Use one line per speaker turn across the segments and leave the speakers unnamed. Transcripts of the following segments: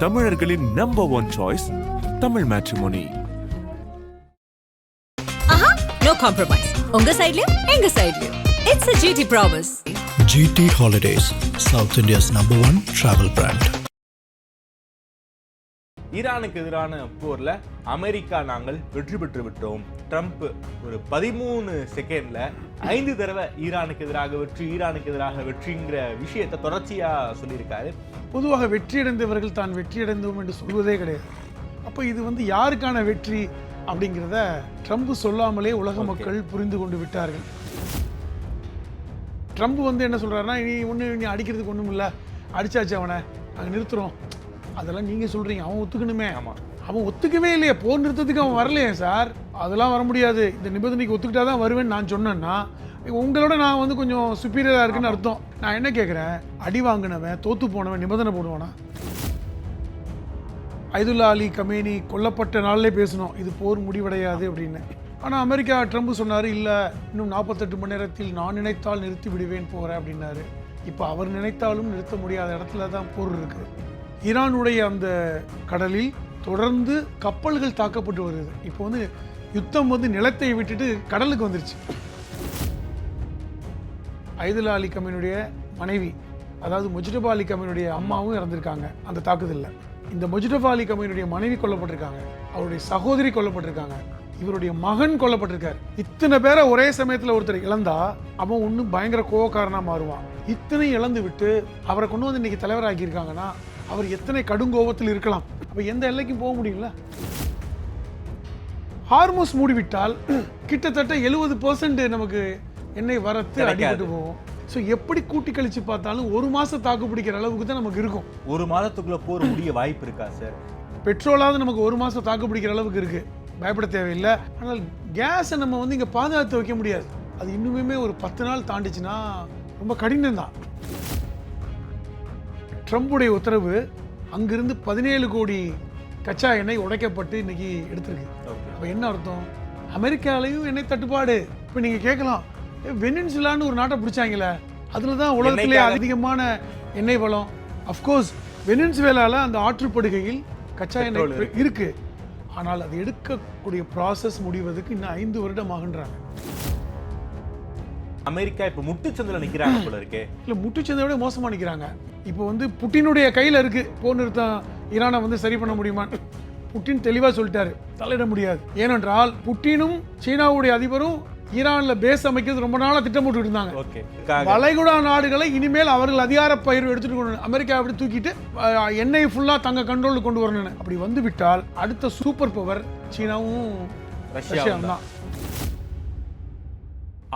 தமிழர்களின் number one choice Tamil matrimony.
No compromise. உங்க சைடுலயும் எங்க சைடுலயும். It's a GT promise.
GT Holidays, South India's #1 travel brand.
ஈரானுக்கு எதிரான போர்ல அமெரிக்கா நாங்கள் வெற்றி பெற்று விட்டோம். ட்ரம்ப் ஒரு 13 செகண்ட்ல 5 தடவை ஈரானுக்கு எதிராக வெற்றிங்கிற விஷயத்தை தொடர்ச்சியா சொல்லியிருக்காரு.
பொதுவாக வெற்றியடைந்தவர்கள் தான் வெற்றியடைந்தோம் என்று சொல்வதே கிடையாது. அப்போ இது யாருக்கான வெற்றி அப்படிங்கிறத ட்ரம்ப் சொல்லாமலே உலக மக்கள் புரிந்து கொண்டு விட்டார்கள். ட்ரம்ப் என்ன சொல்றாருன்னா, நீ அடிக்கிறதுக்கு ஒன்றும் இல்லை, அடிச்சாச்சு அவனை நாங்கள் நிறுத்துறோம். அதெல்லாம் நீங்கள் சொல்கிறீங்க, அவன் ஒத்துக்கணுமே. ஆமாம், அவன் ஒத்துக்கவே இல்லையே, போர் நிறுத்தத்துக்கு அவன் வரலையே சார், அதெல்லாம் வர முடியாது, இந்த நிபந்தனைக்கு ஒத்துக்கிட்டா தான் வருவேன்னு நான் சொன்னேன்னா உங்களோட நான் கொஞ்சம் சுப்பீரியராக இருக்குன்னு அர்த்தம். நான் என்ன கேட்குறேன், அடி வாங்கினவன் தோற்று போனவன் நிபந்தனை போடுவானா? அயதுல்லா அலி கமேனி கொல்லப்பட்ட நாளிலே பேசணும் இது போர் முடிவடையாது அப்படின்னு. ஆனால் அமெரிக்கா ட்ரம்ப் சொன்னார், இல்லை இன்னும் 48 மணி நேரத்தில் நான் நினைத்தால் நிறுத்தி விடுவேன் போகிறேன் அப்படின்னாரு. இப்போ அவர் நினைத்தாலும் நிறுத்த முடியாத இடத்துல தான் போர் இருக்குது. ஈரானுடைய அந்த கடலில் தொடர்ந்து கப்பல்கள் தாக்கப்பட்டு வருது. இப்போ யுத்தம் நிலத்தை விட்டுட்டு கடலுக்கு வந்துருச்சு. அயதுல்லா அலி கமேனியுடைய மனைவி, அதாவது முஜ்தபா அலி கமேனியுடைய அம்மாவும் இறந்திருக்காங்க அந்த தாக்குதலில். இந்த முஜ்தபா அலி கமேனியுடைய மனைவி கொல்லப்பட்டிருக்காங்க, அவருடைய சகோதரி கொல்லப்பட்டிருக்காங்க, இவருடைய மகன் கொல்லப்பட்டிருக்காரு. இத்தனை பேரை ஒரே சமயத்தில் ஒருத்தர் இழந்தா அவன் ஒன்றும் பயங்கர கோவக்காரனா மாறுவான். இத்தனை இழந்து விட்டு அவரை கொண்டு இன்னைக்கு தலைவராக்கியிருக்காங்கன்னா அவர் எத்தனை கடுங்கோபத்தில் இருக்கலாம். அப்போ எந்த எல்லைக்கும் போக முடியல. ஹார்மோஸ் மூடிவிட்டால் கிட்டத்தட்ட 70% நமக்கு எண்ணெய் வரத்து அடிபட்டு போகும். ஸோ எப்படி கூட்டி கழிச்சு பார்த்தாலும் 1 மாதம் தாக்கு பிடிக்கிற அளவுக்கு தான் நமக்கு இருக்கும்.
1 மாதத்துக்குள்ள போர் முடிய வாய்ப்பு இருக்கா சார்?
பெட்ரோலாவது நமக்கு 1 மாதம் தாக்கு பிடிக்கிற அளவுக்கு இருக்கு, பயப்பட தேவையில்லை. ஆனால் கேஸை நம்ம இங்கே பாதுகாத்து வைக்க முடியாது. அது இன்னுமே ஒரு 10 நாள் தாண்டிச்சுன்னா ரொம்ப கடினம் தான். ட்ரம்புடைய உத்தரவு அங்கிருந்து 17 கோடி கச்சா எண்ணெய் உடைக்கப்பட்டு இன்னைக்கு எடுத்திருக்கு. அப்போ என்ன அர்த்தம்? அமெரிக்காலையும் எண்ணெய் தட்டுப்பாடு. இப்போ நீங்கள் கேட்கலாம், வெனின்சுலான்னு ஒரு நாட்டை பிடிச்சாங்களே, அதில் தான் உலகத்திலே அதிகமான எண்ணெய் வளம். அஃப்கோர்ஸ் வெனின்சுவேலால அந்த ஆற்றுப்படுகையில் கச்சா எண்ணெய் இருக்கு. ஆனால் அது எடுக்கக்கூடிய ப்ராசஸ் முடிவதற்கு இன்னும் 5 வருடம் ஆகுன்றாங்க.
அமெரிக்கா இப்போ முட்டுச்சந்தில் நிற்கிறாங்க போல இருக்கே.
இல்லை, முட்டுச்சந்தை விட மோசமாக நிற்கிறாங்க. இப்போ புட்டினுடைய கையில் இருக்கு போர் நிறுத்தம் ஈரானை சரி பண்ண முடியுமா? புட்டின் தெளிவாக சொல்லிட்டாரு, தலையிட முடியாது. ஏனென்றால் புட்டினும் சீனாவுடைய அதிபரும் ஈரானில் பேஸ் அமைக்கிறது ரொம்ப நாளாக திட்டம் போட்டு இருந்தாங்க. வளைகுடா நாடுகளை இனிமேல் அவர்கள் அதிகார பயிர் எடுத்துட்டு கொண்டு அமெரிக்கா அப்படி தூக்கிட்டு எண்ணெய் ஃபுல்லாக தங்க கண்ட்ரோலுக்கு கொண்டு வரணும்னு. அப்படி வந்து விட்டால் அடுத்த சூப்பர் பவர் சீனாவும் ரஷ்யாவும் தான்.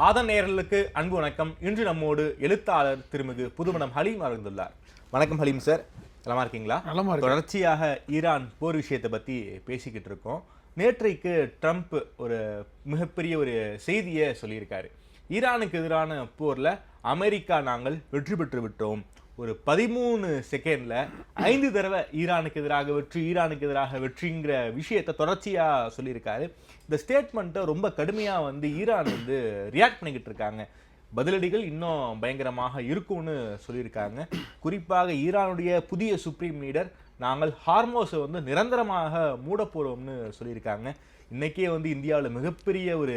ஆதன் நேயர்களுக்கு அன்பு வணக்கம். இன்று நம்மோடு எழுத்தாளர் திருமிகு புதுமணம் ஹலீம் அமர்ந்துள்ளார். வணக்கம் ஹலீம் சார், நலமா இருக்கீங்களா?
நலமா இருக்கு.
தொடர்ச்சியாக ஈரான் போர் விஷயத்தை பற்றி பேசிக்கிட்டு இருக்கோம். நேற்றைக்கு ட்ரம்ப் ஒரு மிகப்பெரிய ஒரு செய்தியை சொல்லியிருக்காரு. ஈரானுக்கு எதிரான போரில் அமெரிக்கா நாங்கள் வெற்றி பெற்று விட்டோம். ஒரு 13 செகண்ட்ல 5 தடவை ஈரானுக்கு எதிராக வெற்றிங்கிற விஷயத்தை தொடர்ச்சியாக சொல்லியிருக்காரு. இந்த ஸ்டேட்மெண்ட்டை ரொம்ப கடுமையாக ஈரான் ரியாக்ட் பண்ணிக்கிட்டு இருக்காங்க. பதிலடிகள் இன்னும் பயங்கரமாக இருக்கும்னு சொல்லியிருக்காங்க. குறிப்பாக ஈரானுடைய புதிய சுப்ரீம் லீடர், நாங்கள் ஹார்மோஸை நிரந்தரமாக மூட போகிறோம்னு சொல்லியிருக்காங்க. இன்றைக்கே இந்தியாவில் மிகப்பெரிய ஒரு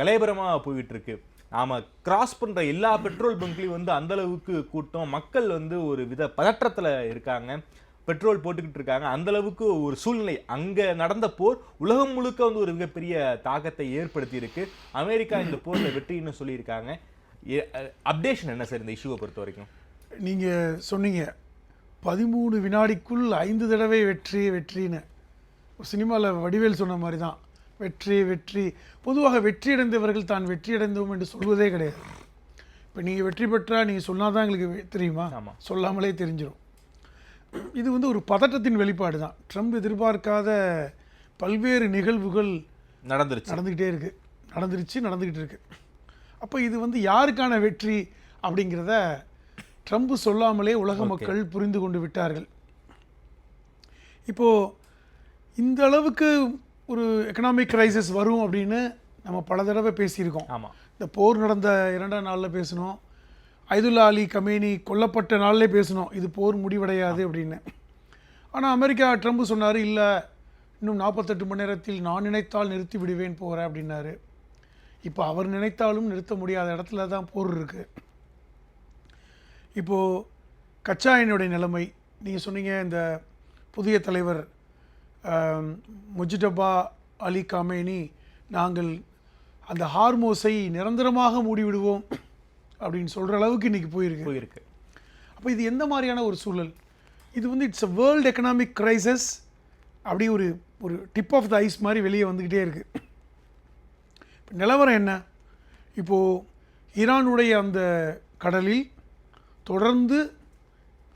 கலைபரமாக போய்கிட்டு இருக்கு. நாம் கிராஸ் பண்ணுற எல்லா பெட்ரோல் பங்க்லையும் அந்தளவுக்கு கூட்டம், மக்கள் ஒரு வித பதற்றத்தில் இருக்காங்க, பெட்ரோல் போட்டுக்கிட்டு இருக்காங்க. அந்தளவுக்கு ஒரு சூழ்நிலை. அங்கே நடந்த போர் உலகம் முழுக்க ஒரு மிகப்பெரிய தாக்கத்தை ஏற்படுத்தி இருக்கு. அமெரிக்கா இந்த போரில் வெற்றின்னு சொல்லியிருக்காங்க. அப்டேஷன் என்ன சார் இந்த இஷ்யூவை பொறுத்த வரைக்கும்?
நீங்கள் சொன்னீங்க 13 வினாடிக்குள் 5 தடவை வெற்றின்னு. சினிமாவில் வடிவேல் சொன்ன மாதிரி தான், வெற்றி. பொதுவாக வெற்றியடைந்தவர்கள் தான் வெற்றியடைந்தோம் என்று சொல்வதே கிடையாது. இப்போ நீங்கள் வெற்றி பெற்றா நீங்கள் சொன்னால் தான் எங்களுக்கு தெரியுமா?
ஆமாம்,
சொல்லாமலே தெரிஞ்சிடும். இது ஒரு பதட்டத்தின் வெளிப்பாடு தான். ட்ரம்ப் எதிர்பார்க்காத பல்வேறு நிகழ்வுகள் நடந்துக்கிட்டு இருக்கு. அப்போ இது யாருக்கான வெற்றி அப்படிங்கிறத ட்ரம்ப் சொல்லாமலே உலக மக்கள் புரிந்து கொண்டு விட்டார்கள். இப்போது இந்த அளவுக்கு ஒரு எக்கனாமிக் கிரைசிஸ் வரும் அப்படின்னு நம்ம பல தடவை பேசியிருக்கோம்.
ஆமாம்,
இந்த போர் நடந்த 2ஆம் நாளில் பேசணும், அயதுல்லா அலி கமேனி கொல்லப்பட்ட நாளிலே பேசணும் இது போர் முடிவடையாது அப்படின்னு. ஆனால் அமெரிக்கா ட்ரம்ப் சொன்னார் இல்லை இன்னும் 48 மணி நேரத்தில் நான் நினைத்தால் நிறுத்தி விடுவேன் போகிறேன் அப்படின்னாரு. இப்போ அவர் நினைத்தாலும் நிறுத்த முடியாத இடத்துல தான் போர் இருக்குது. இப்போது கச்சா எண்ணெயுடைய நிலைமை நீங்கள் சொன்னீங்க, இந்த புதிய தலைவர் முஜ்தபா அலி காமேனி நாங்கள் அந்த ஹார்மோஸை நிரந்தரமாக மூடிவிடுவோம் அப்படின்னு சொல்கிற அளவுக்கு இன்றைக்கி போயிருக்கு. அப்போ இது எந்த மாதிரியான ஒரு சூழல்? இது வந்து it's a world economic Crysis, அப்படி ஒரு டிப் ஆஃப் த ஐஸ் மாதிரி வெளியே வந்துக்கிட்டே இருக்குது. இப்போ நிலவரம் என்ன? இப்போது ஈரானுடைய அந்த கடலில் தொடர்ந்து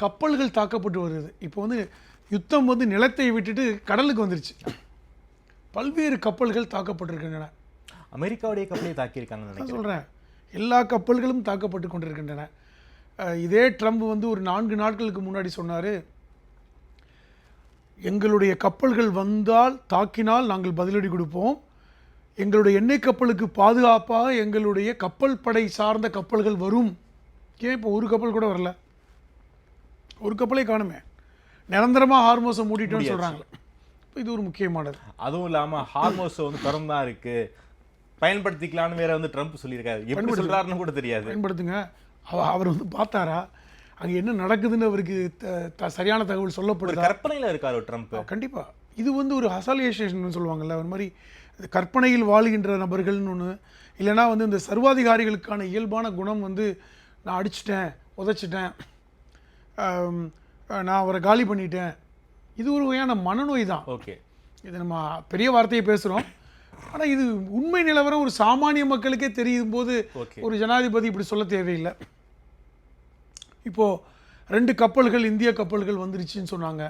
கப்பல்கள் தாக்கப்பட்டு வருது. இப்போ வந்து யுத்தம் வந்து நிலத்தை விட்டுட்டு கடலுக்கு வந்துருச்சு. பல்வேறு கப்பல்கள் தாக்கப்பட்டிருக்கின்றன.
அமெரிக்காவுடைய கப்பலை தாக்கியிருக்காங்க
நான் சொல்கிறேன், எல்லா கப்பல்களும் தாக்கப்பட்டு கொண்டிருக்கின்றன. இதே ட்ரம்ப் வந்து ஒரு 4 நாட்களுக்கு முன்னாடி சொன்னார், எங்களுடைய கப்பல்கள் வந்தால் தாக்கினால் நாங்கள் பதிலடி கொடுப்போம், எங்களுடைய எண்ணெய் கப்பலுக்கு பாதுகாப்பாக எங்களுடைய கப்பல் படை சார்ந்த கப்பல்கள் வரும். ஏன் இப்போ ஒரு கப்பல் கூட வரல? ஒரு கப்பலே காணுமே. நிரந்தரமாக ஹார்மோஸை மூடிட்டோன்னு சொல்கிறாங்க. இப்போ இது ஒரு முக்கியமானது.
அதுவும் இல்லாமல் ஹார்மோஸ் வந்து திறந்து தான் இருக்குது, பயன்படுத்திக்கலான்னு வேற வந்து ட்ரம்ப் சொல்லியிருக்காரு. எப்படி சொல்கிறாருன்னு கூட தெரியாது.
பயன்படுத்துங்க. அவர் வந்து பார்த்தாரா அங்கே என்ன நடக்குதுன்னு அவருக்கு சரியான தகவல் சொல்லப்படுது.
கற்பனையில் இருக்கார் ட்ரம்ப்.
கண்டிப்பாக இது வந்து ஒரு ஹசாலியேஷன் சொல்லுவாங்கள்ல, ஒரு மாதிரி கற்பனையில் வாழ்கின்ற நபர்கள்னு ஒன்று. இல்லைனா வந்து இந்த சர்வாதிகாரிகளுக்கான இயல்பான குணம் வந்து நான் அடிச்சிட்டேன், உதைச்சிட்டேன், நான் அவரை காலி பண்ணிட்டேன், இது ஒரு வகையான மனநோய் தான்.
ஓகே,
இது நம்ம பெரிய வார்த்தையை பேசுகிறோம், ஆனால் இது உண்மை நிலவரம் ஒரு சாமானிய மக்களுக்கே தெரியும் போது ஒரு ஜனாதிபதி இப்படி சொல்ல தேவையில்லை. இப்போது 2 கப்பல்கள் இந்திய கப்பல்கள் வந்துடுச்சுன்னு சொன்னாங்க.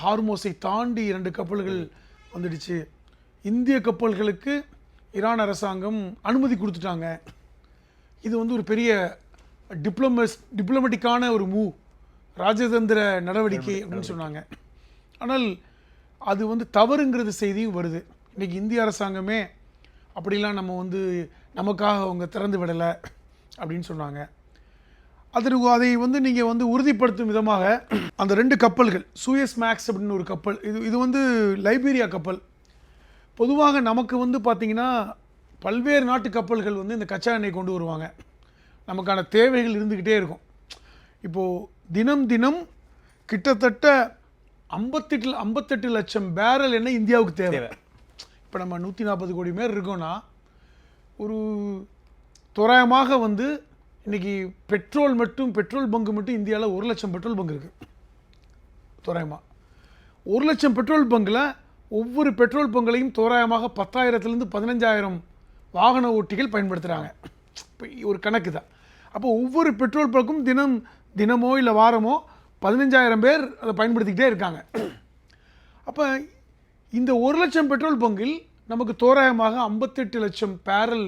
ஹார்மோஸை தாண்டி 2 கப்பல்கள் வந்துடுச்சு. இந்திய கப்பல்களுக்கு ஈரான் அரசாங்கம் அனுமதி கொடுத்துட்டாங்க. இது வந்து ஒரு பெரிய டிப்ளமேட்டிக்கான ஒரு மூவ், ராஜதந்திர நடவடிக்கை அப்படின்னு சொன்னாங்க. ஆனால் அது வந்து தவறுங்கிறது செய்தியும் வருது. இன்றைக்கி இந்திய அரசாங்கமே அப்படிலாம் நம்ம வந்து நமக்காக அவங்க திறந்து விடலை அப்படின்னு சொன்னாங்க. அதை வந்து நீங்கள் வந்து உறுதிப்படுத்தும் விதமாக அந்த 2 கப்பல்கள் சூயஸ் மேக்ஸ் அப்படின்னு ஒரு கப்பல், இது வந்து லைபீரியா கப்பல். பொதுவாக நமக்கு வந்து பார்த்திங்கன்னா பல்வேறு நாட்டு கப்பல்கள் வந்து இந்த கச்சா எண்ணெய் கொண்டு வருவாங்க, நமக்கான தேவைகள் இருந்துக்கிட்டே இருக்கும். இப்போது தினம் கிட்டத்தட்ட 58 லட்சம் பேரல் எண்ணெய் இந்தியாவுக்கு தேவை. இப்போ நம்ம 140 கோடி பேர் இருக்கோன்னா ஒரு தோராயமாக வந்து இன்றைக்கி பெட்ரோல் பங்கு மட்டும் இந்தியாவில் 1 லட்சம் பெட்ரோல் பங்கு இருக்குது. தோராயமாக 1 லட்சம் பெட்ரோல் பங்கில் ஒவ்வொரு பெட்ரோல் பங்குலையும் தோராயமாக 10,000 to 15,000 வாகன ஓட்டிகள் பயன்படுத்துகிறாங்க. இப்போ ஒரு கணக்கு தான். அப்போ ஒவ்வொரு பெட்ரோல் பங்கும் தினமோ இல்லை வாரமோ 15,000 பேர் அதை பயன்படுத்திக்கிட்டே இருக்காங்க. அப்போ இந்த 1 லட்சம் பெட்ரோல் பங்கில் நமக்கு தோராயமாக 58 லட்சம் பேரல்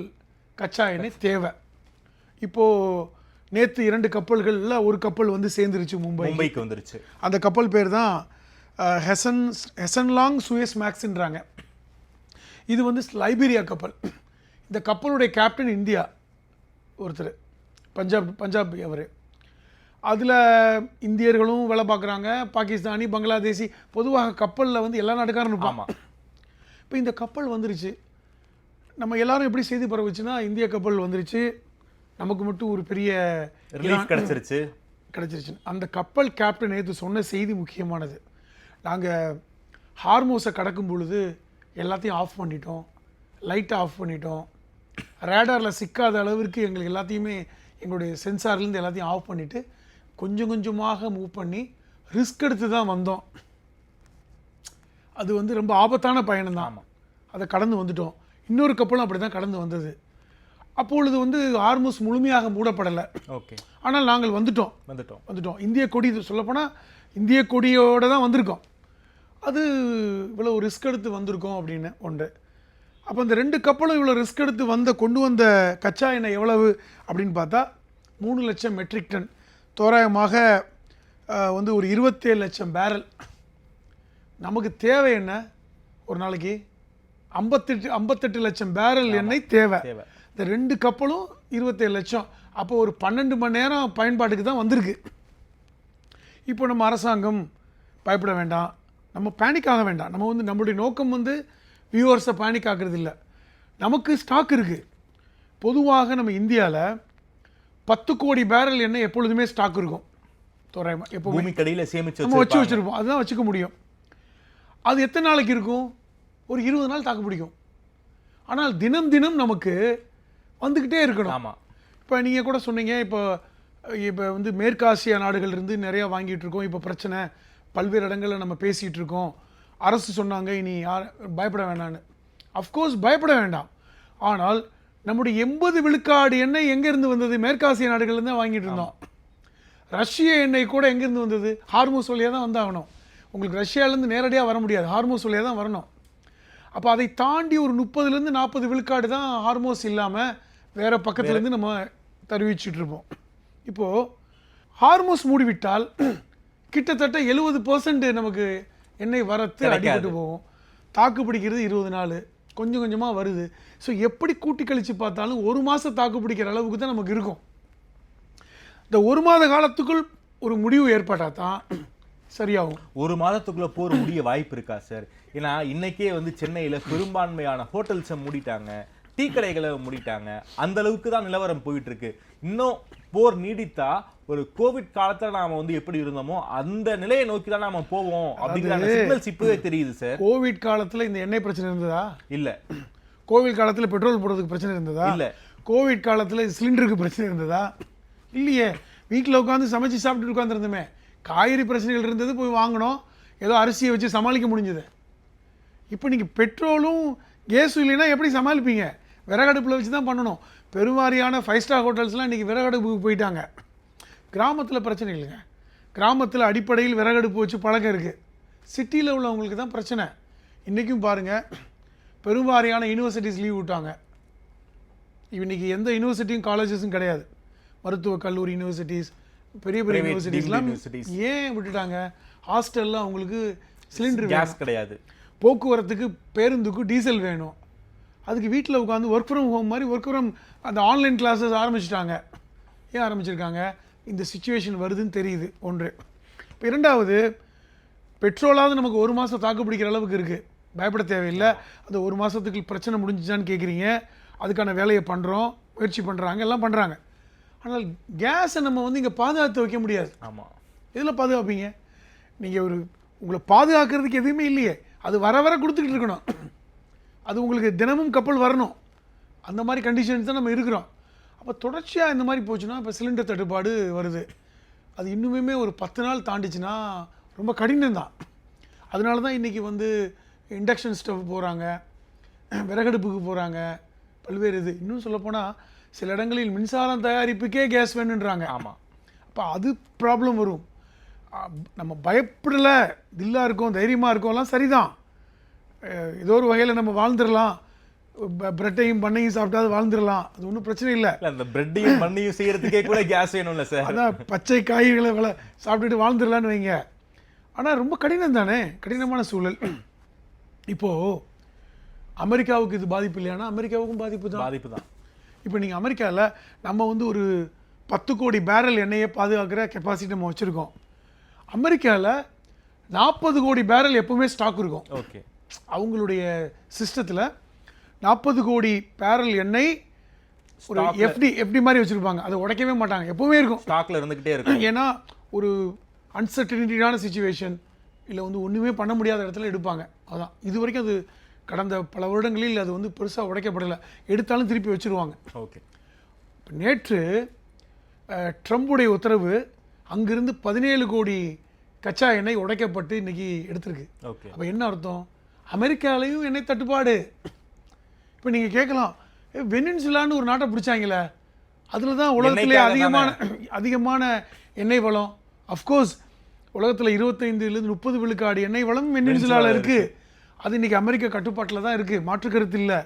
கச்சா எண்ணெய் தேவை. இப்போது நேற்று 2 கப்பல்களில் ஒரு கப்பல் வந்து சேர்ந்துருச்சு, மும்பைக்கு வந்துருச்சு. அந்த கப்பல் பேர் தான் ஹெசன்லாங் சூயஸ் மேக்ஸ்ன்றாங்க. இது வந்து லைபீரியா கப்பல். இந்த கப்பலுடைய கேப்டன் இந்தியா ஒருத்தர், பஞ்சாப் அவர். அதில் இந்தியர்களும் வேலை பார்க்குறாங்க, பாகிஸ்தானி, பங்களாதேசி, பொதுவாக கப்பலில் வந்து எல்லா நாட்டுக்காரும் இருப்பாங்க. இப்போ இந்த கப்பல் வந்துருச்சு, நம்ம எல்லாரும் எப்படி செய்தி பரவுச்சுன்னா இந்திய கப்பல் வந்துருச்சு, நமக்கு மட்டும் ஒரு பெரிய கிடச்சிருச்சு. அந்த கப்பல் கேப்டன் நேற்று சொன்ன செய்தி முக்கியமானது. நாங்கள் ஹார்மோஸை கடக்கும் பொழுது எல்லாத்தையும் ஆஃப் பண்ணிட்டோம், லைட்டை ஆஃப் பண்ணிட்டோம், ரேடாரில் சிக்காத அளவிற்கு எங்களுக்கு எல்லாத்தையுமே எங்களுடைய சென்சார்லேருந்து எல்லாத்தையும் ஆஃப் பண்ணிவிட்டு கொஞ்சமாக மூவ் பண்ணி ரிஸ்க் எடுத்து தான் வந்தோம். அது வந்து ரொம்ப ஆபத்தான பயணம் தான், அதை கடந்து வந்துட்டோம். இன்னொரு கப்பலும் அப்படி தான் கடந்து வந்தது. அப்பொழுது வந்து ஹார்மோஸ் முழுமையாக மூடப்படலை. ஓகே, ஆனால் நாங்கள் வந்துட்டோம். இந்திய கொடி, சொல்லப்போனால் இந்திய கொடியோடு தான் வந்திருக்கோம். அது இவ்வளோ ரிஸ்க் எடுத்து வந்திருக்கோம் அப்படின்னு ஒன்று. அப்போ அந்த 2 கப்பலும் இவ்வளோ ரிஸ்க் எடுத்து கொண்டு வந்த கச்சா எண்ணெய் எவ்வளவு அப்படின்னு பார்த்தா 3 லட்சம் மெட்ரிக் டன், தோராயமாக வந்து ஒரு 27 லட்சம் பேரல். நமக்கு தேவை என்ன? ஒரு நாளைக்கு 58 லட்சம் பேரல் எண்ணெய் தேவை. இந்த 2 கப்பலும் 27 லட்சம். அப்போ ஒரு 12 மணி நேரம் பயன்பாட்டுக்கு தான் வந்திருக்கு. இப்போ நம்ம அரசாங்கம் பயப்பட வேண்டாம், நம்ம பேனிக் ஆக வேண்டாம். நம்ம வந்து நம்மளுடைய நோக்கம் வந்து வியூவர்ஸை பேனிக் ஆக்குறது இல்லை. நமக்கு ஸ்டாக் இருக்குது. பொதுவாக நம்ம இந்தியாவில் 10 கோடி பேரல் எண்ணெய் எப்பொழுதுமே ஸ்டாக் இருக்கும். தோராயமாக எப்போ
பூமிக்கடியில் சேமிச்சு
நம்ம வச்சுருப்போம். அதுதான் வச்சுக்க முடியும். அது எத்தனை நாளைக்கு இருக்கும்? ஒரு 20 நாள் தாக்கு பிடிக்கும். ஆனால் தினம் தினம் நமக்கு வந்துக்கிட்டே இருக்கணும்.
ஆமாம்.
இப்போ நீங்கள் கூட சொன்னீங்க, இப்போ வந்து மேற்காசிய நாடுகள்லேருந்து நிறையா வாங்கிட்டு இருக்கோம். இப்போ பிரச்சனை பல்வேறு இடங்களில் நம்ம பேசிகிட்டு இருக்கோம். அரசு சொன்னாங்க இனி பயப்பட வேண்டாம்னு. அஃப்கோர்ஸ் பயப்பட வேண்டாம். ஆனால் நம்முடைய 80 விழுக்காடு எண்ணெய் எங்கேருந்து வந்தது? மேற்காசிய நாடுகள்லேருந்து தான் வாங்கிட்டு இருந்தோம். ரஷ்ய எண்ணெய் கூட எங்கேருந்து வந்தது? ஹார்மோஸ் வழியாக தான் வந்தாகணும். உங்களுக்கு ரஷ்யாவிலேருந்து நேரடியாக வர முடியாது, ஹார்மோஸ் வழியாக தான் வரணும். அப்போ அதை தாண்டி ஒரு 30லேருந்து 40 விழுக்காடு தான் ஹார்மோஸ் இல்லாமல் வேறு பக்கத்துலேருந்து நம்ம தருவிச்சிட்டு இருப்போம். இப்போது ஹார்மோஸ் மூடிவிட்டால் கிட்டத்தட்ட 70% நமக்கு எண்ணெய் வரத்து அடிபட்டு போகும். தாக்கு பிடிக்கிறது 20 நாள், கொஞ்சம் கொஞ்சமாக வருது. ஸோ எப்படி கூட்டி கழித்து பார்த்தாலும் 1 மாதம் தாக்கு பிடிக்கிற அளவுக்கு தான் நமக்கு இருக்கும். இந்த 1 மாத காலத்துக்குள் ஒரு முடிவு ஏற்பட்டால் தான் சரியாகும்.
1 மாதத்துக்குள்ளே போர் முடிய வாய்ப்பு இருக்கா சார்? ஏன்னா இன்னைக்கே வந்து சென்னையில் பெரும்பான்மையான ஹோட்டல்ஸை மூடிட்டாங்க, டீ கடைகளை மூடிட்டாங்க. அந்த அளவுக்கு தான் நிலவரம் போயிட்டு இருக்கு. இன்னும் போர் நீடித்தா ஒரு கோவிட் காலத்துல நாம வந்து எப்படி இருந்தோமோ அந்த நிலையை நோக்கி தான் நாம போவோம் அப்படிங்கிற சிக்னல்ஸ் இப்பவே தெரியுது சார்.
கோவிட் காலத்துல இந்த எண்ணெய் பிரச்சனை இருந்ததா?
இல்ல.
கோவிட் காலத்துல பெட்ரோல் போடுறதுக்கு பிரச்சனை இருந்ததா?
இல்ல.
கோவிட் காலத்துல சிலிண்டருக்கு பிரச்சனை இருந்ததா? இல்லையே. வீட்டில் உட்காந்து சமைச்சு சாப்பிட்டு உட்காந்துருந்தோமே. காய்கறி பிரச்சனைகள் இருந்தது, போய் வாங்கினோம், ஏதோ அரிசியை வச்சு சமாளிக்க முடிஞ்சது. இப்போ நீங்கள் பெட்ரோலும் கேஸும் இல்லைன்னா எப்படி சமாளிப்பீங்க? விறகடுப்பில் வச்சு தான் பண்ணணும். பெருவாரியான 5 ஸ்டார் ஹோட்டல்ஸ்லாம் இன்றைக்கி விறகடுப்புக்கு போயிட்டாங்க. கிராமத்தில் பிரச்சனை இல்லைங்க. கிராமத்தில் அடிப்படையில் விறகடுப்பு வச்சு பழக்கம் இருக்குது. சிட்டியில் உள்ளவங்களுக்கு தான் பிரச்சனை. இன்றைக்கும் பாருங்கள், பெருவாரியான யூனிவர்சிட்டிஸ் லீவ் விட்டாங்க. இன்றைக்கி எந்த யூனிவர்சிட்டியும் காலேஜஸும் கிடையாது. மருத்துவக் கல்லூரி யூனிவர்சிட்டிஸ், பெரிய பெரிய யூனிவர்சிட்டிஸ்லாம் ஏன் விட்டுட்டாங்க? ஹாஸ்டலில் அவங்களுக்கு சிலிண்டர்
கேஸ் கிடையாது,
போக்குவரத்துக்கு பேருந்துக்கு டீசல் வேணும். அதுக்கு வீட்டில் உட்காந்து ஒர்க் ஃப்ரம் ஹோம் மாதிரி ஒர்க் ஃப்ரம் அந்த ஆன்லைன் கிளாஸஸ் ஆரம்பிச்சிட்டாங்க. ஏன் ஆரம்பிச்சிருக்காங்க? இந்த சிச்சுவேஷன் வருதுன்னு தெரியுது. ஒன்று. இப்போ இரண்டாவது, பெட்ரோலாவது நமக்கு 1 மாதம் தாக்கு பிடிக்கிற அளவுக்கு இருக்குது, பயப்பட தேவையில்லை. அந்த 1 மாதத்துக்கு பிரச்சனை முடிஞ்சிச்சான்னு கேட்குறீங்க. அதுக்கான வேலையை பண்ணுறோம், முயற்சி பண்ணுறாங்க, எல்லாம் பண்ணுறாங்க. ஆனால் கேஸை நம்ம வந்து இங்கே பாதுகாத்து வைக்க முடியாது.
ஆமாம்.
எதில் பாதுகாப்பீங்க? நீங்கள் உங்களை பாதுகாக்கிறதுக்கு எதுவுமே இல்லையே. அது வர வர கொடுத்துக்கிட்டு இருக்கணும். அது உங்களுக்கு தினமும் கப்பல் வரணும். அந்த மாதிரி கண்டிஷன்ஸ் தான் நம்ம இருக்கிறோம். அப்போ தொடர்ச்சியாக இந்த மாதிரி போச்சுன்னா இப்போ சிலிண்டர் தட்டுப்பாடு வருது. அது இன்னுமே ஒரு 10 நாள் தாண்டிச்சுன்னா ரொம்ப கடினம் தான். அதனால தான் இன்றைக்கி வந்து இண்டக்ஷன் ஸ்டவ் போகிறாங்க, விறகடுப்புக்கு போகிறாங்க, பல்வேறு இது. இன்னும் சொல்லப்போனால் சில இடங்களில் மின்சாரம் தயாரிப்புக்கே கேஸ் வேணுன்றாங்க.
ஆமாம்.
அப்போ அது ப்ராப்ளம் வரும். நம்ம பயப்படலை, தில்லாக இருக்கோம், தைரியமாக இருக்கோம்லாம் சரிதான். ஏதோ ஒரு வகையில் நம்ம வாழ்ந்துடலாம், பிரெட்டையும் பண்ணையும் சாப்பிட்டாது வாழ்ந்துடலாம், அது ஒன்றும் பிரச்சனை இல்லை.
அந்த பிரெட்டையும் பண்ணையும் செய்யறதுக்கே கூட கேஸ் வேணும்ல சார்.
அதான் பச்சை காய்கறிகளை சாப்பிட்டுட்டு வாழ்ந்துடலான்னு வைங்க. ஆனால் ரொம்ப கடினம் தானே, கடினமான சூழல். இப்போது அமெரிக்காவுக்கு இது பாதிப்பு இல்லையானா அமெரிக்காவுக்கும் பாதிப்பு தான். இப்போ நீங்கள் அமெரிக்காவில் நம்ம வந்து ஒரு 10 கோடி பேரல் எண்ணெயை பாதுகாக்கிற கெப்பாசிட்டி நம்ம வச்சுருக்கோம். அமெரிக்காவில் 40 கோடி பேரல் எப்பவுமே ஸ்டாக் இருக்கும்.
ஓகே.
அவங்களுடைய சிஸ்டத்தில் 40 கோடி பேரல் எண்ணெய் ஒரு எஃப்டி மாதிரி வச்சுருப்பாங்க. அதை உடைக்கவே மாட்டாங்க, எப்பவுமே இருக்கும், ஸ்டாக்ல இருந்துக்கிட்டே இருக்கும். ஏன்னா ஒரு அன்சர்டனிட்டியான சிச்சுவேஷன் இல்லை வந்து ஒன்றுமே பண்ண முடியாத இடத்துல எடுப்பாங்க. அதான் இது வரைக்கும் அது கடந்த பல வருடங்களில் அது வந்து பெருசாக உடைக்கப்படலை. எடுத்தாலும் திருப்பி வச்சுருவாங்க.
ஓகே.
இப்போ நேற்று ட்ரம்புடைய உத்தரவு அங்கிருந்து 17 கோடி கச்சா எண்ணெய் உடைக்கப்பட்டு இன்றைக்கி எடுத்திருக்கு.
ஓகே.
அப்போ என்ன அர்த்தம்? அமெரிக்காலையும் எண்ணெய் தட்டுப்பாடு. இப்போ நீங்கள் கேட்கலாம், வெனின்சுலான்னு ஒரு நாட்டை பிடிச்சாங்களே, அதில் தான் உலகத்திலே அதிகமான எண்ணெய் வளம். அஃப்கோர்ஸ் உலகத்தில் 25லேருந்து 30 விழுக்காடு எண்ணெய் வளம் வெனின்சுலாவில் இருக்குது. அது இன்றைக்கி அமெரிக்கா கட்டுப்பாட்டில் தான் இருக்குது, மாற்று கருத்து இல்லை.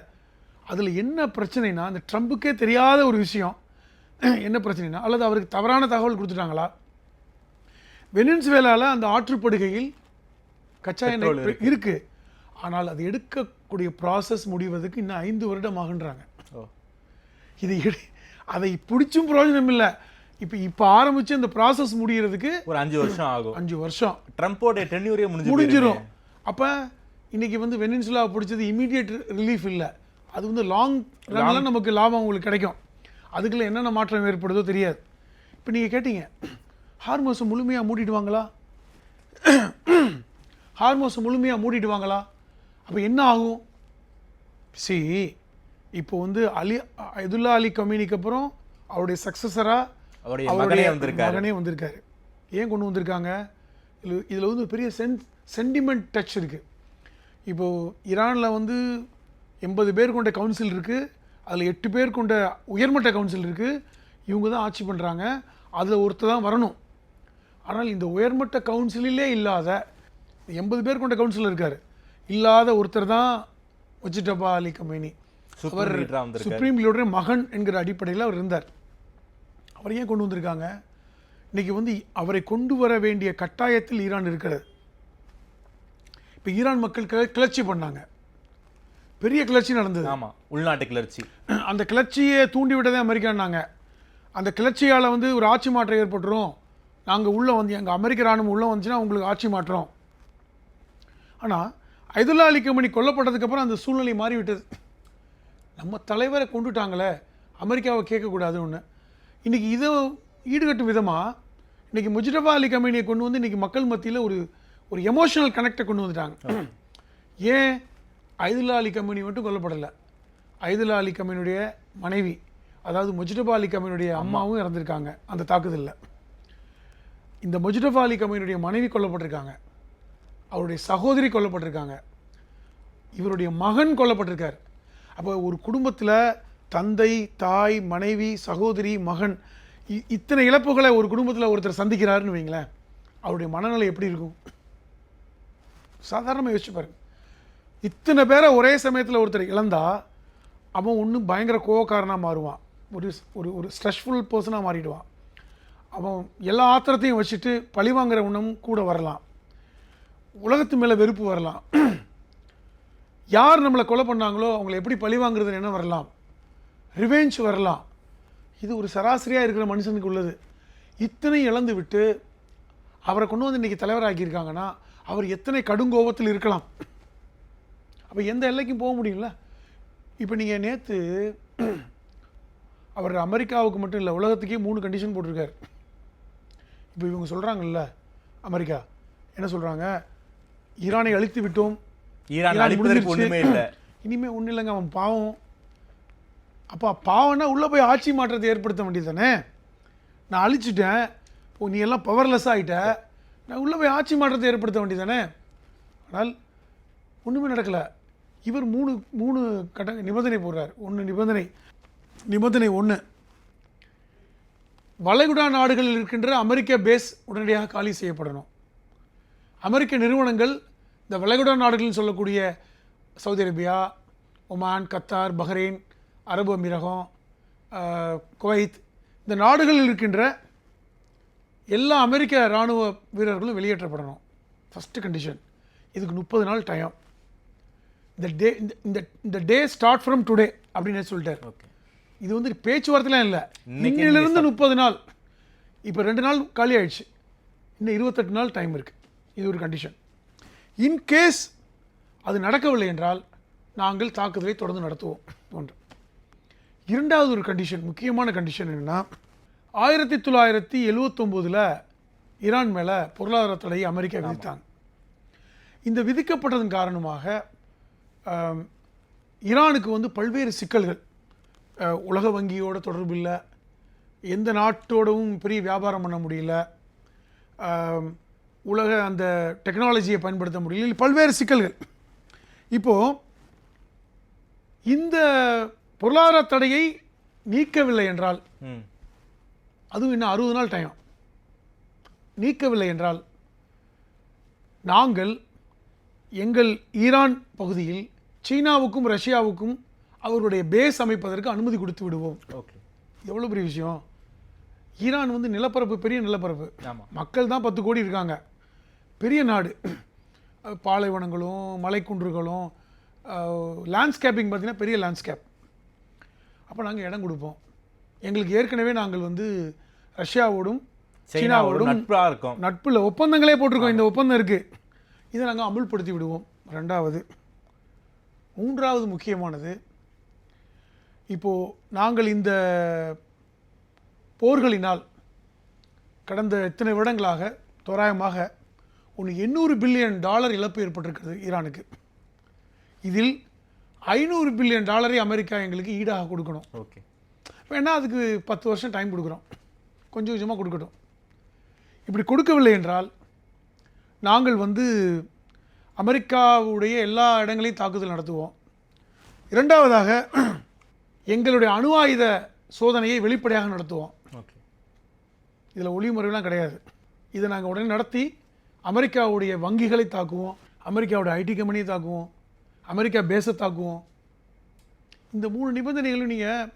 அதில் என்ன பிரச்சனைனா, அந்த ட்ரம்புக்கே தெரியாத ஒரு விஷயம் என்ன பிரச்சனைனா, அல்லது அவருக்கு தவறான தகவல் கொடுத்துட்டாங்களா, வெனின்சுவேலாவில் அந்த ஆற்றுப்படுகையில் கச்சா எண்ணெய் இருக்குது. ஆனால் அது எடுக்கக்கூடிய ப்ராசஸ் முடிவதற்கு இன்னும் 5 வருடம் ஆகுன்றாங்க. இது அதை பிடிச்சும் பிரயோஜனம் இல்லை. இப்போ ஆரம்பிச்சு இந்த ப்ராசஸ் முடிகிறதுக்கு
ஒரு 5 வருஷம் ஆகும்.
5 வருஷம்
ட்ரம்ப்போட டென்யூரே
முடிஞ்சிடும். அப்போ இன்னைக்கு வந்து வெனின்சுலா பிடிச்சது இமீடியட் ரிலீஃப் இல்லை, அது வந்து லாங் ரன்ல நமக்கு லாபம் உங்களுக்கு கிடைக்கும். அதுக்குள்ள என்னென்ன மாற்றம் ஏற்படுதோ தெரியாது. இப்போ நீங்கள் கேட்டீங்க ஹார்மோஸை முழுமையாக மூடிடுவாங்களா, ஹார்மோஸை முழுமையாக மூடிடுவாங்களா, அப்போ என்ன ஆகும்? இப்போ வந்து அய்துல்லா அலி கமீனிக்கு அப்புறம் அவருடைய சக்சஸராக அவருடைய மகனே வந்திருக்காரு. ஏன் கொண்டு வந்திருக்காங்க? இதில் வந்து ஒரு பெரிய சென்டிமெண்ட் டச் இருக்குது. இப்போது ஈரானில் வந்து 80 பேர் கொண்ட கவுன்சில் இருக்குது, அதில் 8 பேர் கொண்ட உயர்மட்ட கவுன்சில் இருக்குது. இவங்க தான் ஆட்சி பண்ணுறாங்க, அதில் ஒருத்தர் தான் வரணும். ஆனால் இந்த உயர்மட்ட கவுன்சிலே இல்லாத 80 பேர் கொண்ட கவுன்சில் இருக்கார், இல்லாத ஒருத்தர் தான் முஜ்தபா அலி கமீனி. அவர் சுப்ரீம் லீடருடைய மகன் என்கிற அடிப்படையில் அவர் இருந்தார். அவர் ஏன் கொண்டு வந்திருக்காங்க? இன்றைக்கி வந்து அவரை கொண்டு வர வேண்டிய கட்டாயத்தில் ஈரான் இருக்கிறது. இப்போ ஈரான் மக்கள் கிளர்ச்சி பண்ணாங்க, பெரிய கிளர்ச்சி நடந்தது.
ஆமாம், உள்நாட்டு கிளர்ச்சி.
அந்த கிளர்ச்சியை தூண்டிவிட்டதே அமெரிக்கான்னாங்க. அந்த கிளர்ச்சியால் வந்து ஒரு ஆட்சி மாற்றம் ஏற்பட்டுரும், நாங்கள் உள்ளே வந்து எங்கள் அமெரிக்க ராணுவம் உள்ளே வந்துச்சுன்னா உங்களுக்கு ஆட்சி மாற்றம். ஆனால் அய்துல்லா அலி கமீனி கொல்லப்பட்டதுக்கப்புறம் அந்த சூழ்நிலை மாறிவிட்டது. நம்ம தலைவரை கொண்டுட்டாங்களே, அமெரிக்காவை கேட்கக்கூடாதுன்னு ஒன்று. இன்றைக்கி இதை ஈடுகட்டும் விதமாக இன்றைக்கி முஜ்தபா அலி கமீனியை கொண்டு வந்து இன்றைக்கி மக்கள் மத்தியில் ஒரு எமோஷனல் கனெக்டை கொண்டு வந்துட்டாங்க. ஏன் அய்துல்லா அலி கமீனி மட்டும் கொல்லப்படலை, அய்துல்லா அலி கமீனுடைய மனைவி, அதாவது முஜ்தபா அலி கமீனுடைய அம்மாவும் இறந்துருக்காங்க அந்த தாக்குதலில். இந்த முஜ்தபா அலி கமீனுடைய மனைவி கொல்லப்பட்டிருக்காங்க, அவருடைய சகோதரி கொல்லப்பட்டிருக்காங்க, இவருடைய மகன் கொல்லப்பட்டிருக்கார். அப்போ ஒரு குடும்பத்தில் தந்தை, தாய், மனைவி, சகோதரி, மகன், இத்தனை இழப்புகளை ஒரு குடும்பத்தில் ஒருத்தர் சந்திக்கிறாருன்னு வைங்களேன், அவருடைய மனநிலை எப்படி இருக்கும்? சாதாரணமாக யோசிச்சு பாருங்க. இத்தனை பேரை ஒரே சமயத்தில் ஒருத்தர் இழந்தா அவன் ஒன்றும் பயங்கர கோவக்காரனாக மாறுவான், ஒரு ஸ்ட்ரெஸ்ஃபுல் பர்சனாக மாறிடுவான். அவன் எல்லா ஆத்திரத்தையும் வச்சுட்டு பழிவாங்கிற உணவும் கூட வரலாம், உலகத்து மேலே வெறுப்பு வரலாம், யார் நம்மளை கொலை பண்ணாங்களோ அவங்கள எப்படி பழிவாங்கிறதுன்னு என்ன வரலாம், ரிவெஞ்ச் வரலாம். இது ஒரு சராசரியாக இருக்கிற மனுஷனுக்கு உள்ளது. இத்தனை இழந்து விட்டு அவரை கொண்டு வந்து இன்றைக்கி தலைவராக்கியிருக்காங்கன்னா அவர் எத்தனை கடுங்கோபத்தில் இருக்கலாம். அப்போ எந்த எல்லைக்கும் போக முடியும்ல. இப்போ நீங்கள் நேற்று அவர் அமெரிக்காவுக்கு மட்டும் இல்லை உலகத்துக்கே 3 கண்டிஷன் போட்டிருக்காரு. இப்போ இவங்க சொல்கிறாங்கல்ல, அமெரிக்கா என்ன சொல்கிறாங்க, ஈரானை அழித்து விட்டோம், இனிமேல் ஒன்றும் இல்லைங்க, அவன் பாவம். அப்போ பாவம்னா உள்ளே போய் ஆட்சி மாற்றத்தை ஏற்படுத்த வேண்டியது தானே. நான் அழிச்சிட்டேன், நீ எல்லாம் பவர்லெஸ் ஆகிட்ட, நான் உள்ளே போய் ஆட்சி மாற்றத்தை ஏற்படுத்த வேண்டியது தானே. ஆனால் ஒன்றுமே நடக்கலை. இவர் மூணு நிபந்தனை போடுறார். நிபந்தனை 1, வளைகுடா நாடுகளில் இருக்கின்ற அமெரிக்க பேஸ் உடனடியாக காலி செய்யப்படணும். அமெரிக்க நிறுவனங்கள் இந்த வளைகுடா நாடுகள்னு சொல்லக்கூடிய Saudi Arabia, Oman, Qatar, Bahrain, அரபு அமீரகம், குவைத், இந்த நாடுகளில் இருக்கின்ற எல்லா அமெரிக்க இராணுவ வீரர்களும் வெளியேற்றப்படணும். First condition. இதுக்கு 30 நாள் டைம். இந்த டே ஸ்டார்ட் ஃப்ரம் டுடே அப்படின்னு சொல்லிட்டார். இது வந்து பேச்சுவார்த்தைலாம் இல்லை, இன்னிலிருந்து 30 நாள். இப்போ 2 நாள் காலி ஆயிடுச்சு, இன்னும் 28 நாள் டைம் இருக்குது. இது ஒரு கண்டிஷன். இன்கேஸ் அது நடக்கவில்லை என்றால் நாங்கள் தாக்குதலை தொடர்ந்து நடத்துவோம் ஒன்று. 2வது ஒரு கண்டிஷன், முக்கியமான கண்டிஷன் என்னென்னா, 1979 ஈரான் மேலே பொருளாதார தடையை அமெரிக்கா விதித்தாங்க. இந்த விதிக்கப்பட்டதன் காரணமாக ஈரானுக்கு வந்து பல்வேறு சிக்கல்கள், உலக வங்கியோட தொடர்பு இல்லை, எந்த நாட்டோடவும் பெரிய வியாபாரம் பண்ண முடியல, உலக அந்த டெக்னாலஜியை பயன்படுத்த முடியல, பல்வேறு சிக்கல்கள். இப்போது இந்த பொருளாதார தடையை நீக்கவில்லை என்றால், அதுவும் இன்னும் 60 நாள் டைம், நீக்கவில்லை என்றால் நாங்கள் எங்கள் ஈரான் பகுதியில் சீனாவுக்கும் ரஷ்யாவுக்கும் அவருடைய பேஸ் அமைப்பதற்கு அனுமதி கொடுத்து விடுவோம்.
ஓகே,
எவ்வளோ பெரிய விஷயம். ஈரான் வந்து நிலப்பரப்பு, பெரிய நிலப்பரப்பு, மக்கள் தான் 10 கோடி இருக்காங்க, பெரிய நாடு, பாலைவனங்களும் மலைக்குன்றுகளும், லேண்ட்ஸ்கேப்பிங் பார்த்திங்கன்னா பெரிய லேண்ட்ஸ்கேப். அப்போ நாங்கள் இடம் கொடுப்போம். எங்களுக்கு ஏற்கனவே நாங்கள் வந்து ரஷ்யாவோடும்
சீனாவோடும்
சீனாவோடும்
நட்பா இருக்கும்.
நட்புல ஒப்பந்தங்களே போட்டிருக்கோம். இந்த ஒப்பந்தம் இருக்கு, இதை நாங்கள் அமுல்படுத்தி விடுவோம். ரெண்டாவது, மூன்றாவது முக்கியமானது, இப்போ நாங்கள் இந்த போர்களினால் கடந்த இத்தனை வருடங்களாக தோராயமாக ஒன்று $800 பில்லியன் இழப்பு ஏற்பட்டிருக்கிறது ஈரானுக்கு. இதில் $500 பில்லியன் அமெரிக்கா எங்களுக்கு ஈடாக கொடுக்கணும்.
ஓகே,
வேணா அதுக்கு 10 வருஷம் டைம் கொடுக்குறோம், கொஞ்சம் கொஞ்சமாக கொடுக்கட்டும். இப்படி கொடுக்கவில்லை என்றால் நாங்கள் அமெரிக்காவுடைய எல்லா இடங்களையும் தாக்குதல் நடத்துவோம். இரண்டாவதாக எங்களுடைய அணு ஆயுத சோதனையை வெளிப்படையாக நடத்துவோம்.
ஓகே,
இதில் ஒளிமுறைலாம் கிடையாது. இதை நாங்கள் உடனே நடத்தி அமெரிக்காவுடைய வங்கிகளை தாக்குவோம், அமெரிக்காவுடைய ஐடி கம்பெனியை தாக்குவோம், அமெரிக்கா பேஸை தாக்குவோம். இந்த 3 நிபந்தனைகளும் நீங்கள்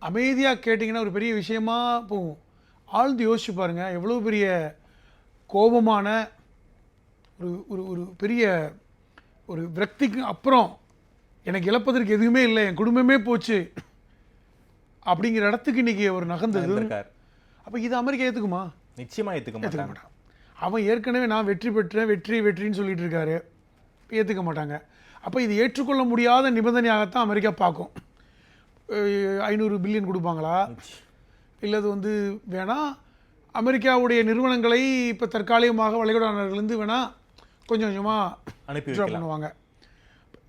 அமைதியாக கேட்டிங்கன்னா ஒரு பெரிய விஷயமா போகும். ஆழ்ந்து யோசிச்சு பாருங்கள், எவ்வளோ பெரிய கோபமான ஒரு பெரிய ஒரு விரக்திக்கு அப்புறம் எனக்கு இழப்பதற்கு எதுவுமே இல்லை, என் குடும்பமே போச்சு அப்படிங்கிற இடத்துக்கு இன்றைக்கி ஒரு நகர்ந்தது. அப்போ இது அமெரிக்கா ஏற்றுக்குமா?
நிச்சயமாக ஏற்றுக்க மாட்டாங்க.
அவன் ஏற்கனவே நான் வெற்றி பெற்றேன், வெற்றின்னு சொல்லிட்டு இருக்காரு, ஏற்றுக்க மாட்டாங்க. அப்போ இது ஏற்றுக்கொள்ள முடியாத நிபந்தனையாகத்தான் அமெரிக்கா பார்க்கும். 500 பில்லியன் கொடுப்பாங்களா, இல்லது வேணால் அமெரிக்காவுடைய நிறுவனங்களை இப்போ தற்காலிகமாக வளைகுடா நாடுகள்லேருந்து வேணால் கொஞ்சம் கொஞ்சமாக
அனுப்பி
பண்ணுவாங்க.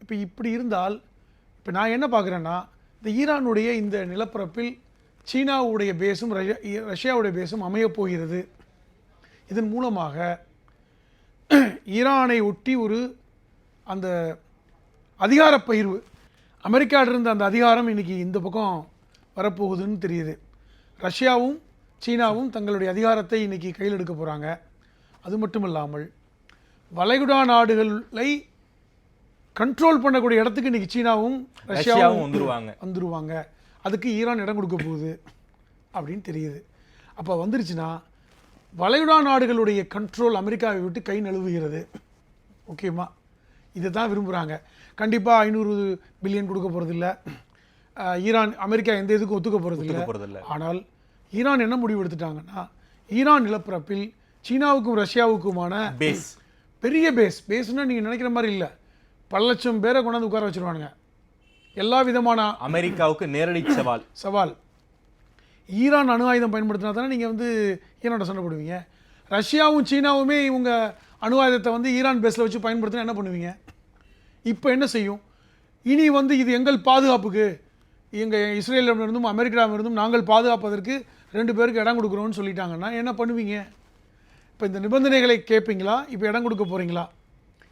இப்போ இப்படி இருந்தால் இப்போ நான் என்ன பார்க்குறேன்னா, இந்த ஈரானுடைய இந்த நிலப்பரப்பில் சீனாவுடைய பேஸும் ரஷ்யாவுடைய பேஸும் அமையப் போகிறது. இதன் மூலமாக ஈரானை ஒட்டி ஒரு அந்த அதிகார பகிர்வு, அமெரிக்காவில் இருந்த அந்த அதிகாரம் இன்றைக்கி இந்த பக்கம் வரப்போகுதுன்னு தெரியுது. ரஷ்யாவும் சீனாவும் தங்களுடைய அதிகாரத்தை இன்றைக்கி கையில் எடுக்க போகிறாங்க. அது மட்டும் இல்லாமல் வளைகுடா நாடுகளை கண்ட்ரோல் பண்ணக்கூடிய இடத்துக்கு இன்றைக்கி சீனாவும் ரஷ்யாவும் வந்துருவாங்க. அதுக்கு ஈரான் இடம் கொடுக்க போகுது அப்படின்னு தெரியுது. அப்போ வந்துருச்சுன்னா வளைகுடா நாடுகளுடைய கண்ட்ரோல் அமெரிக்காவை விட்டு கை நழுவுகிறது. ஓகேம்மா, இதை தான் விரும்புகிறாங்க. கண்டிப்பாக 500 பில்லியன் கொடுக்க போகிறதில்ல, ஈரான் அமெரிக்கா எந்த இதுக்கும் ஒத்துக்க போகிறதில்ல. ஆனால் ஈரான் என்ன முடிவு எடுத்துட்டாங்கன்னா, ஈரான் நிலப்பரப்பில் சீனாவுக்கும் ரஷ்யாவுக்குமான பெரிய பேஸ்னால் நீங்கள் நினைக்கிற மாதிரி இல்லை, பல லட்சம் பேரை கொண்டாந்து உட்கார வச்சுருவானுங்க. எல்லா விதமான
அமெரிக்காவுக்கு நேரடி சவால்.
ஈரான் அணு ஆயுதம் பயன்படுத்தினா தானே நீங்கள் ஈரானோட சண்டை போடுவீங்க. ரஷ்யாவும் சீனாவுமே இவங்க அணு ஆயுதத்தை ஈரான் பேஸில் வச்சு பயன்படுத்தினா என்ன பண்ணுவீங்க? இப்போ என்ன செய்யும்? இனி இது எங்கள் பாதுகாப்புக்கு, எங்கள் இஸ்ரேலிடமிருந்தும் அமெரிக்காவிலிருந்தும் நாங்கள் பாதுகாப்பதற்கு 2 பேருக்கு இடம் கொடுக்குறோன்னு சொல்லிட்டாங்கன்னா என்ன பண்ணுவீங்க? இப்போ இந்த நிபந்தனைகளை கேட்பீங்களா? இப்போ இடம் கொடுக்க போகிறீங்களா?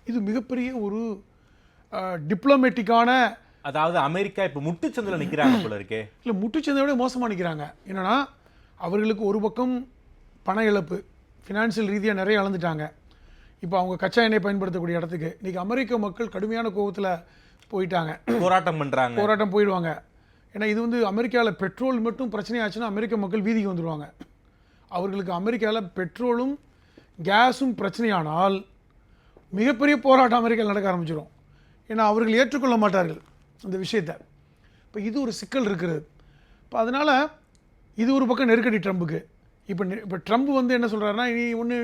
இது மிகப்பெரிய ஒரு டிப்ளமேட்டிக்கான,
அதாவது அமெரிக்கா இப்போ முட்டுச்சந்தில் நிற்கிறாங்க போல இருக்கே.
இல்லை, முட்டுச்சந்தை விட மோசமாக நிற்கிறாங்க. என்னென்னா அவர்களுக்கு ஒரு பக்கம் பண இழப்பு, ஃபினான்ஷியல் ரீதியாக நிறைய இழந்துட்டாங்க. இப்போ அவங்க கச்சா எண்ணெய் பயன்படுத்தக்கூடிய இடத்துக்கு இன்றைக்கி அமெரிக்க மக்கள் கடுமையான கோபத்தில் போயிட்டாங்க, போராட்டம் போயிடுவாங்க. ஏன்னா இது அமெரிக்காவில் பெட்ரோல் மட்டும் பிரச்சனையாச்சுன்னா அமெரிக்க மக்கள் வீதிக்கு வந்துடுவாங்க. அவர்களுக்கு அமெரிக்காவில் பெட்ரோலும் கேஸும் பிரச்சனையானால் மிகப்பெரிய போராட்டம் அமெரிக்காவில் நடக்க ஆரம்பிச்சிடும். ஏன்னா அவர்கள் ஏற்றுக்கொள்ள மாட்டார்கள் அந்த விஷயத்தை. இப்போ இது ஒரு சிக்கல் இருக்கிறது. இப்போ அதனால் இது ஒரு பக்கம் நெருக்கடி ட்ரம்புக்கு. இப்போ ட்ரம்ப் என்ன சொல்கிறாருன்னா,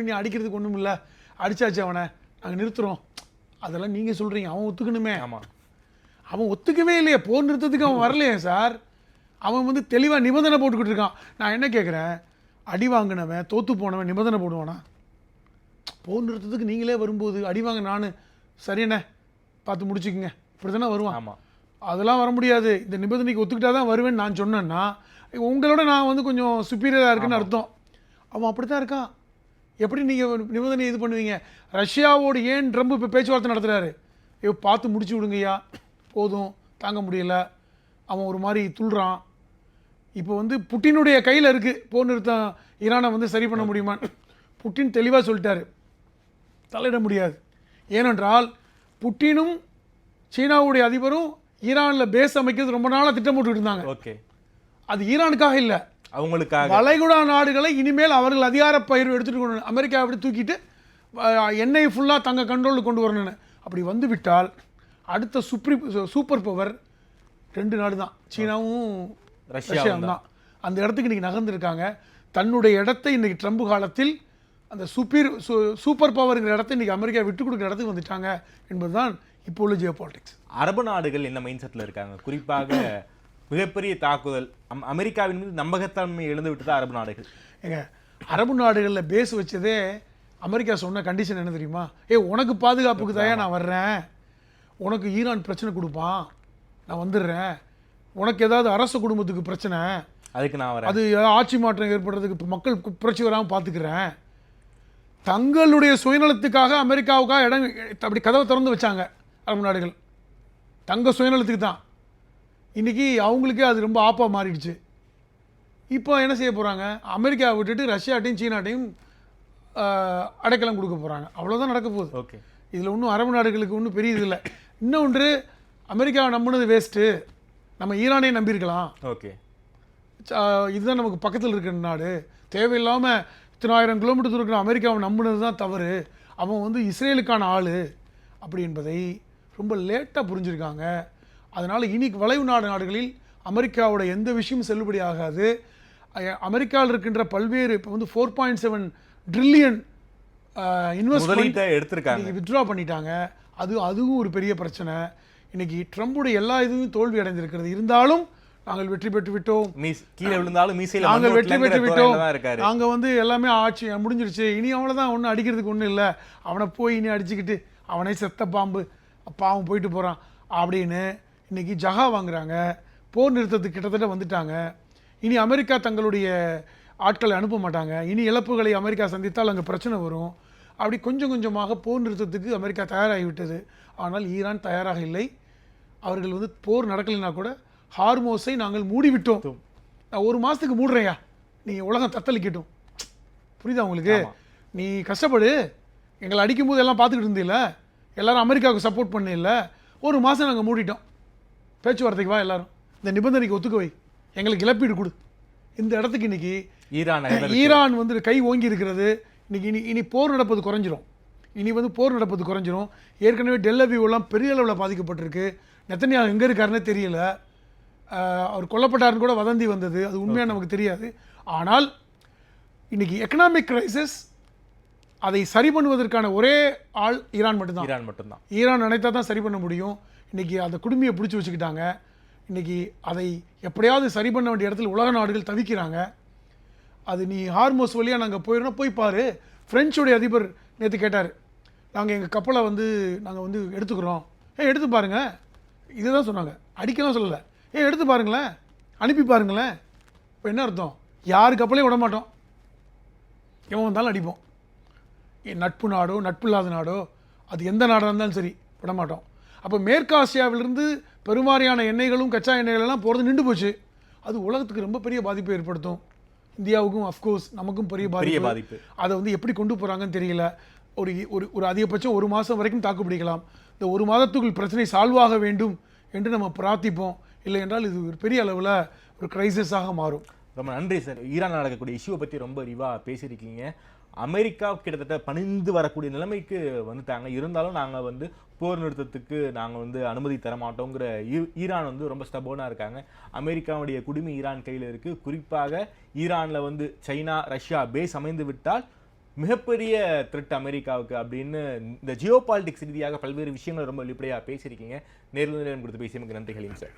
நீ அடிக்கிறதுக்கு ஒன்றும் இல்லை, அடித்தாச்சு அவனை, நாங்கள் நிறுத்துகிறோம். அதெல்லாம் நீங்கள் சொல்கிறீங்க, அவன் ஒத்துக்கணுமே.
ஆமாம்,
அவன் ஒத்துக்கவே இல்லையே, போர் நிறுத்தத்துக்கு அவன் வரலையே சார். அவன் தெளிவாக நிபந்தனை போட்டுக்கிட்டு இருக்கான். நான் என்ன கேட்குறேன், அடி வாங்கினவன் தோற்று போனவன் நிபந்தனை போடுவானா? போர் நிறுத்தத்துக்கு நீங்களே வரும்போது அடி வாங்க நான் சரிண்ணே பார்த்து முடிச்சுக்குங்க இப்படி தானே வருவான்.
ஆமாம்,
அதெல்லாம் வர முடியாது, இந்த நிபந்தனைக்கு ஒத்துக்கிட்டா தான் வருவேன்னு நான் சொன்னேன்னா உங்களோட நான் கொஞ்சம் சுப்பீரியராக இருக்குன்னு அர்த்தம். அவன் அப்படி தான் இருக்கான். எப்படி நீங்கள் நிபந்தனை இது பண்ணுவீங்க? ரஷ்யாவோடு ஏன் ட்ரம்ப் இப்போ பேச்சுவார்த்தை நடத்துகிறாரு? பார்த்து முடிச்சு விடுங்கய்யா, போதும், தாங்க முடியல, அவன் ஒரு மாதிரி துள்ளுறான். இப்போ புட்டினுடைய கையில் இருக்குது போர் நிறுத்தம், ஈரானை சரி பண்ண முடியுமா? புட்டின் தெளிவாக சொல்லிட்டாரு, தலையிட முடியாது. ஏனென்றால் புட்டினும் சீனாவுடைய அதிபரும் ஈரானில் பேஸ் அமைக்கிறது ரொம்ப நாளாக திட்டம் போட்டுக்கிட்டு இருந்தாங்க.
ஓகே,
அது ஈரானுக்காக இல்லை,
அவங்களுக்காக.
வளைகுடா நாடுகளை இனிமேல் அவர்கள் அதிகார பயிர் எடுத்துகிட்டு கொண்டு அமெரிக்கா அப்படி தூக்கிட்டு எண்ணெய் ஃபுல்லாக தங்க கண்ட்ரோலுக்கு கொண்டு வரணும்னு. அப்படி வந்து விட்டால் அடுத்த சூப்பர் பவர் 2 நாடு தான், சீனாவும் ரஷ்யாவும் தான். அந்த இடத்துக்கு இன்றைக்கி நகர்ந்துருக்காங்க. தன்னுடைய இடத்தை இன்னைக்கு ட்ரம்ப் காலத்தில் அந்த சூப்பர் பவர்ங்கிற இடத்தை இன்னைக்கு அமெரிக்கா விட்டு கொடுக்குற இடத்துக்கு வந்துட்டாங்க என்பதுதான் இப்போ உள்ள ஜியோ பாலிடிக்ஸ்.
அரபு நாடுகள் என்ன மைண்ட் செட்டில் இருக்காங்க? குறிப்பாக மிகப்பெரிய தாக்குதல் அமெரிக்காவின் மீது நம்பகத்தன்மை இழந்து விட்டது அரபு நாடுகள்.
ஏங்க அரபு நாடுகளில் பேஸ் வச்சதே அமெரிக்கா சொன்ன கண்டிஷன் என்ன தெரியுமா? உனக்கு பாதுகாப்புக்கு தான் நான் வர்றேன், உனக்கு ஈரான் பிரச்சனை கொடுப்பான், நான் வந்துடுறேன், உனக்கு ஏதாவது அரச குடும்பத்துக்கு பிரச்சனை,
அதுக்கு நான் வரேன்,
அது ஆட்சி மாற்றம் ஏற்படுறதுக்கு மக்கள் புரட்சி வராமல் பார்த்துக்கிறேன். தங்களுடைய சுயநலத்துக்காக அமெரிக்காவுக்காக இடம் அப்படி கதவை திறந்து வச்சாங்க அரபு நாடுகள், தங்க சுயநலத்துக்கு தான். இன்றைக்கி அவங்களுக்கே அது ரொம்ப ஆப்பாக மாறிடுச்சு. இப்போ என்ன செய்ய போகிறாங்க? அமெரிக்காவை விட்டுட்டு ரஷ்யாட்டையும் சீனாட்டையும் அடைக்கலம் கொடுக்க போகிறாங்க. அவ்வளோதான் நடக்க போகுது.
ஓகே,
இதில் ஒன்றும் அரபு நாடுகளுக்கு ஒன்றும் பெரிய இது இல்லை. இன்னொன்று, அமெரிக்காவை நம்பினது வேஸ்ட்டு, நம்ம ஈரானையும் நம்பியிருக்கலாம்.
ஓகே,
இதுதான் நமக்கு பக்கத்தில் இருக்கிற நாடு, தேவையில்லாமல் 1000 கிலோமீட்டர் தூரம் இருக்கிற அமெரிக்காவை நம்பினது தான் தவறு, அவன் வந்து இஸ்ரேலுக்கான ஆள் அப்படி என்பதை ரொம்ப லேட்டாக புரிஞ்சுருக்காங்க. அதனால் இன்னைக்கு வளைவு நாடுகளில் அமெரிக்காவோட எந்த விஷயமும் செல்லுபடி ஆகாது. அமெரிக்காவில் இருக்கின்ற பல்வேறு இப்போ வந்து 4.7 ட்ரில்லியன் இன்வெஸ்ட்மெண்ட் எடுத்திருக்காங்க, வித்ட்ரா பண்ணிட்டாங்க. அதுவும் ஒரு பெரிய பிரச்சனை. இன்னைக்கு ட்ரம்புடைய எல்லா இதுவும் தோல்வி அடைந்திருக்கிறது. இருந்தாலும் நாங்கள் வெற்றி பெற்று விட்டோம்,
கீழே விழுந்தாலும்
நாங்கள் வெற்றி பெற்று விட்டோம், நாங்கள் வந்து எல்லாமே ஆட்சி முடிஞ்சிருச்சு, இனி அவ்வளோதான், ஒன்றும் அடிக்கிறதுக்கு ஒன்றும் இல்லை, அவனை போய் இனி அடிச்சுக்கிட்டு அவனே செத்த பாம்பு பாவம் போயிட்டு போகிறான் அப்படின்னு இன்றைக்கி ஜகா வாங்குறாங்க. போர் நிறுத்தத்துக்கு கிட்டத்தட்ட வந்துட்டாங்க. இனி அமெரிக்கா தங்களுடைய ஆட்களை அனுப்ப மாட்டாங்க. இனி இழப்புகளை அமெரிக்கா சந்தித்தால் அங்கே பிரச்சனை வரும். அப்படி கொஞ்சம் கொஞ்சமாக போர் நிறுத்தத்துக்கு அமெரிக்கா தயாராகிவிட்டது. ஆனால் ஈரான் தயாராக இல்லை. அவர்கள் வந்து போர் நடக்கலைன்னா கூட ஹார்மோஸை நாங்கள் மூடிவிட்டோம், நான் 1 மாதத்துக்கு மூடுறேயா, நீங்கள் உலகம் தத்தளிக்கட்டும். புரியுதா உங்களுக்கு? நீ கஷ்டப்படு, எங்களை அடிக்கும்போது எல்லாம் பார்த்துக்கிட்டு இருந்தீல்ல, எல்லோரும் அமெரிக்காவுக்கு சப்போர்ட் பண்ணல, 1 மாதம் நாங்கள் மூடிட்டோம், பேச்சுவார்த்தைக்கு வா, எல்லாரும் இந்த நிபந்தனைக்கு ஒத்துக்க வை, எங்களுக்கு இழப்பீடு கொடு. இந்த இடத்துக்கு இன்னைக்கு ஈரான் வந்து கை ஓங்கி இருக்கிறது. இன்னைக்கு இனி போர் நடப்பது குறைஞ்சிரும். இனி வந்து போர் நடப்பது குறைஞ்சிரும். ஏற்கனவே டெல் அவீவெல்லாம் பெரிய அளவில் பாதிக்கப்பட்டிருக்கு. நெத்தன்யாஹூ எங்கே இருக்காருன்னே தெரியல. அவர் கொல்லப்பட்டாருன்னு கூட வதந்தி வந்தது, அது உண்மையாக நமக்கு தெரியாது. ஆனால் இன்னைக்கு எக்கனாமிக் கிரைசிஸ் அதை சரி பண்ணுவதற்கான ஒரே ஆள் ஈரான் மட்டும்தான். ஈரான் நினைத்தா தான் சரி பண்ண முடியும். இன்றைக்கி அந்த குடுமையை பிடிச்சி வச்சுக்கிட்டாங்க. இன்றைக்கி அதை எப்படியாவது சரி பண்ண வேண்டிய இடத்துல உலக நாடுகள் தவிக்கிறாங்க. அது நீ ஹார்மோஸ் வழியாக நாங்கள் போயிடணும், போய் பாரு. ஃப்ரெஞ்சுடைய அதிபர் நேற்று கேட்டார், நாங்கள் எங்கள் கப்பலை வந்து நாங்கள் வந்து எடுத்துக்கிறோம், எடுத்து பாருங்கள், இதை தான் சொன்னாங்க, அடிக்கலாம் சொல்லலை, எடுத்து பாருங்களேன், அனுப்பி பாருங்களேன். இப்போ என்ன அர்த்தம்? யார் கப்பலையும் விட மாட்டோம், எவன் வந்தாலும் அடிப்போம். நட்பு நாடோ நட்பு இல்லாத நாடோ அது எந்த நாடாக இருந்தாலும் சரி விட மாட்டோம். அப்போ மேற்காசியாவிலிருந்து பெருமாறியான எண்ணெய்களும் கச்சா எண்ணெய்களெல்லாம் போகிறது நின்று போச்சு. அது உலகத்துக்கு ரொம்ப பெரிய பாதிப்பை ஏற்படுத்தும். இந்தியாவுக்கும் அஃப்கோர்ஸ் நமக்கும் பெரிய பாதிப்பு. அதை வந்து எப்படி கொண்டு போகிறாங்கன்னு தெரியல. ஒரு ஒரு அதிகபட்சம் 1 மாதம் வரைக்கும் தாக்கு பிடிக்கலாம். இந்த 1 மாதத்துக்குள் பிரச்சனை சால்வ் ஆக வேண்டும் என்று நம்ம பிரார்த்திப்போம். இல்லை என்றால் இது ஒரு பெரிய அளவில் ஒரு கிரைசிஸாக மாறும்.
ரொம்ப நன்றி சார். ஈரான் நடக்கக்கூடிய இஷ்யூவை பற்றி ரொம்ப விரிவாக பேசியிருக்கீங்க. அமெரிக்கா கிட்டத்தட்ட பணிந்து வரக்கூடிய நிலைமைக்கு வந்துட்டாங்க. இருந்தாலும் நாங்கள் வந்து போர் நிறுத்தத்துக்கு நாங்கள் வந்து அனுமதி தர மாட்டோங்கிற ஈரான் வந்து ரொம்ப ஸ்டபோனாக இருக்காங்க. அமெரிக்காவுடைய குடிமை ஈரான் கையில் இருக்குது. குறிப்பாக ஈரானில் வந்து சைனா, ரஷ்யா பேஸ் அமைந்து விட்டால் மிகப்பெரிய த்ரெட் அமெரிக்காவுக்கு அப்படின்னு இந்த ஜியோ பாலிடிக்ஸ் ரீதியாக பல்வேறு விஷயங்கள் ரொம்ப வெளிப்படையாக பேசியிருக்கீங்க. நேரில் கொடுத்து பேசியமைக்கு நன்றிகளையும் சார்.